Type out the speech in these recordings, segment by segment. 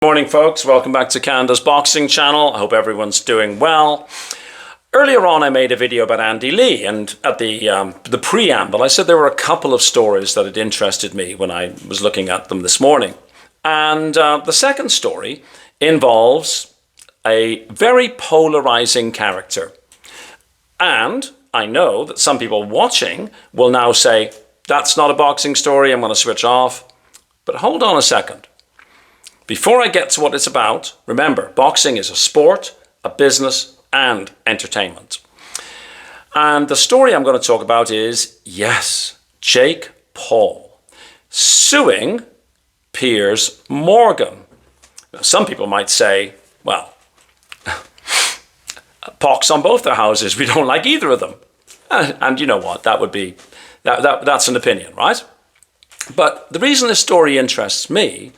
Morning, folks. Welcome back to Canada's boxing channel. I hope everyone's doing well. Earlier on, I made a video about Andy Lee, and at the preamble, I said there were a couple of stories that had interested me when I was looking at them this morning. And the second story involves a very polarizing character. And I know that some people watching will now say, that's not a boxing story, I'm going to switch off. But hold on a second. Before I get to what it's about, remember, boxing is a sport, a business, and entertainment. And the story I'm going to talk about is, yes, Jake Paul suing Piers Morgan. Now, some people might say, well, pox on both their houses, we don't like either of them. And you know what, that's an opinion, right? But the reason this story interests me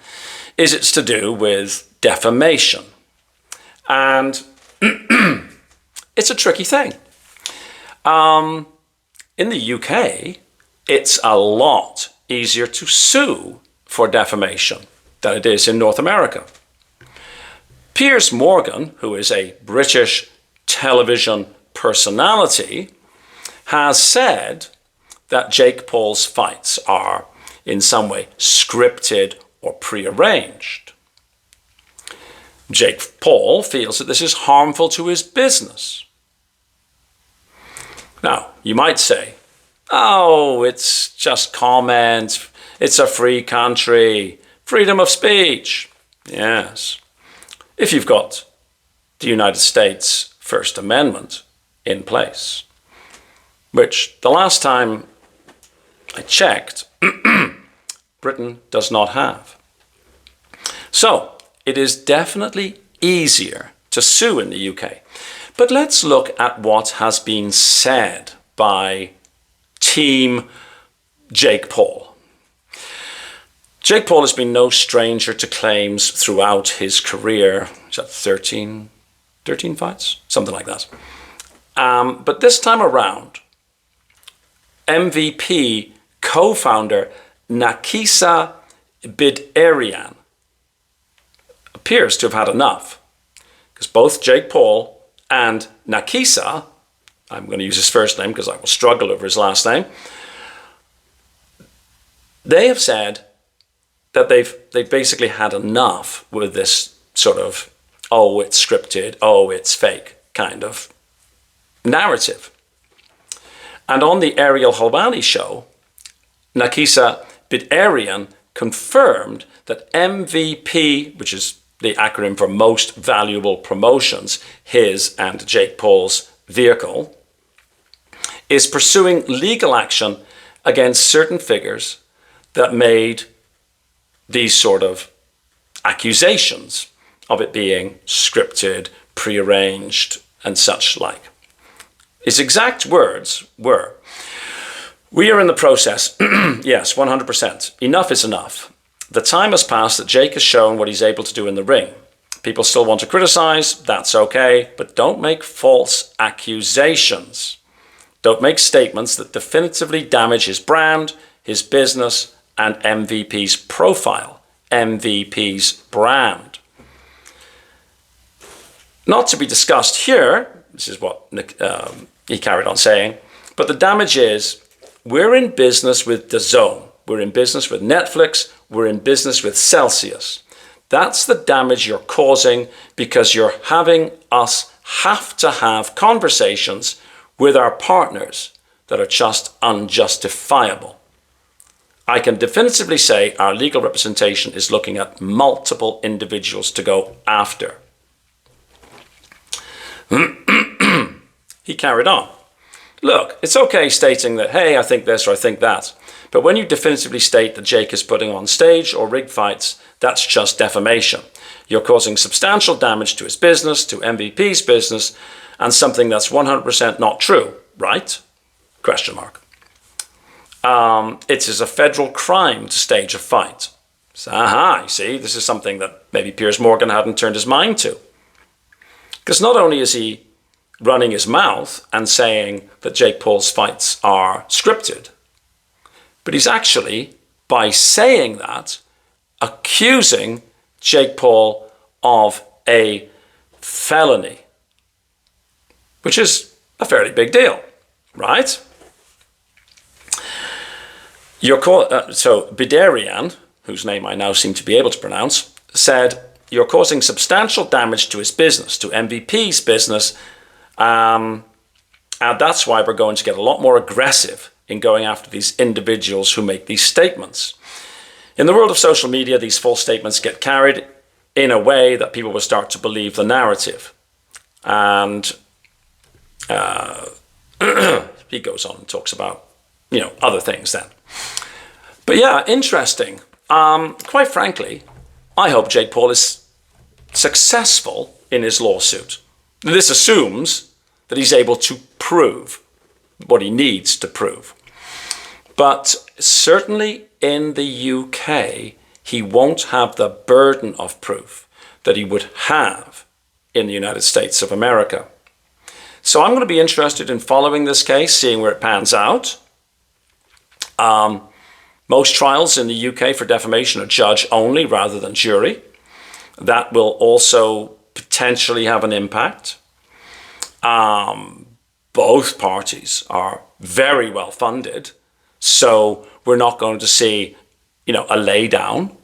is it's to do with defamation. And it's a tricky thing. In the UK, it's a lot easier to sue for defamation than it is in North America. Piers Morgan, who is a British television personality, has said that Jake Paul's fights are in some way scripted or prearranged. Jake Paul feels that this is harmful to his business. Now, you might say, oh, it's just comment, it's a free country, freedom of speech. Yes. If you've got the United States First Amendment in place, which the last time I checked, Britain does not have. So it is definitely easier to sue in the UK. But let's look at what has been said by Team Jake Paul. Jake Paul has been no stranger to claims throughout his career. Is that 13 fights? Something like that. But this time around, MVP co-founder Nakisa Bidarian appears to have had enough, because both Jake Paul and Nakisa, I'm going to use his first name because I will struggle over his last name, they have said that they've basically had enough with this sort of, oh, it's scripted, oh, it's fake kind of narrative. And on the Ariel Helwani show, Nakisa Bidarian confirmed that MVP, which is the acronym for Most Valuable Promotions, his and Jake Paul's vehicle, is pursuing legal action against certain figures that made these sort of accusations of it being scripted, prearranged, and such like. His exact words were, "We are in the process." Yes, 100%. Enough is enough. The time has passed that Jake has shown what he's able to do in the ring. People still want to criticize, that's okay, but don't make false accusations. Don't make statements that definitively damage his brand, his business, and MVP's profile, MVP's brand. Not to be discussed here, this is what he carried on saying, but the damage is, we're in business with DAZN, we're in business with Netflix, we're in business with Celsius. That's the damage you're causing because you're having us have to have conversations with our partners that are just unjustifiable. I can definitively say our legal representation is looking at multiple individuals to go after. He carried on. Look, it's okay stating that, hey, I think this or I think that. But when you definitively state that Jake is putting on stage or rigged fights, that's just defamation. You're causing substantial damage to his business, to MVP's business, and something that's 100% not true, right? Question mark. It is a federal crime to stage a fight. So, you see, this is something that maybe Piers Morgan hadn't turned his mind to. Because not only is he running his mouth and saying that Jake Paul's fights are scripted, but he's actually, by saying that, accusing Jake Paul of a felony, which is a fairly big deal, right? So Biderian, whose name I now seem to be able to pronounce, said, "You're causing substantial damage to his business, to MVP's business, and that's why we're going to get a lot more aggressive in going after these individuals who make these statements." In the world of social media, these false statements get carried in a way that people will start to believe the narrative. And he goes on and talks about, other things then. But yeah, interesting. Quite frankly, I hope Jake Paul is successful in his lawsuit. This assumes that he's able to prove what he needs to prove. But certainly in the UK, he won't have the burden of proof that he would have in the United States of America. So I'm going to be interested in following this case, seeing where it pans out. Most trials in the UK for defamation are judge only rather than jury. That will also potentially have an impact. Both parties are very well funded, so we're not going to see, a lay down.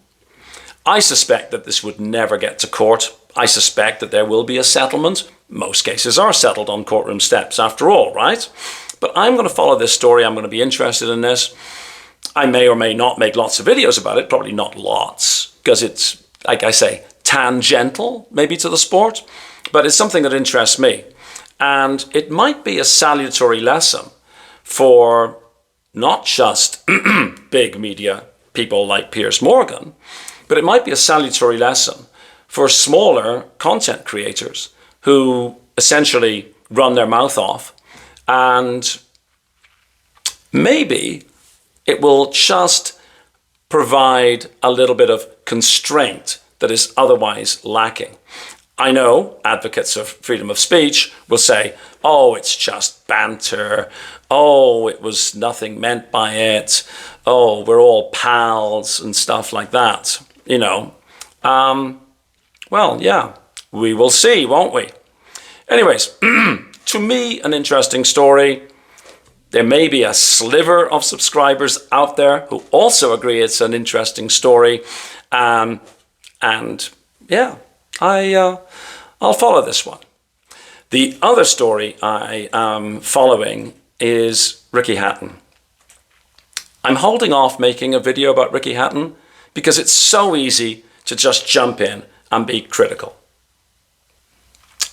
I suspect that this would never get to court. I suspect that there will be a settlement. Most cases are settled on courtroom steps after all, right? But I'm going to follow this story. I'm going to be interested in this. I may or may not make lots of videos about it, probably not lots, because it's, like I say, tangential maybe to the sport, but it's something that interests me. And it might be a salutary lesson for not just big media people like Piers Morgan, but it might be a salutary lesson for smaller content creators who essentially run their mouth off, and maybe it will just provide a little bit of constraint that is otherwise lacking. I know advocates of freedom of speech will say, oh, it's just banter. Oh, it was nothing meant by it. Oh, we're all pals and stuff like that. Well, yeah, we will see, won't we? Anyways, to me, an interesting story. There may be a sliver of subscribers out there who also agree it's an interesting story. And yeah, I'll follow this one. The other story I am following is Ricky Hatton. I'm holding off making a video about Ricky Hatton because it's so easy to just jump in and be critical.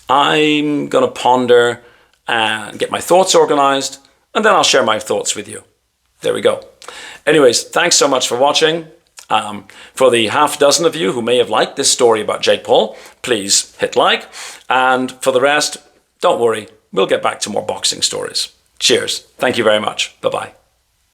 I'm going to ponder and get my thoughts organized, and then I'll share my thoughts with you. There we go. Anyways, thanks so much for watching. For the half dozen of you who may have liked this story about Jake Paul, please hit like. And for the rest, don't worry, we'll get back to more boxing stories. Cheers. Thank you very much. Bye-bye.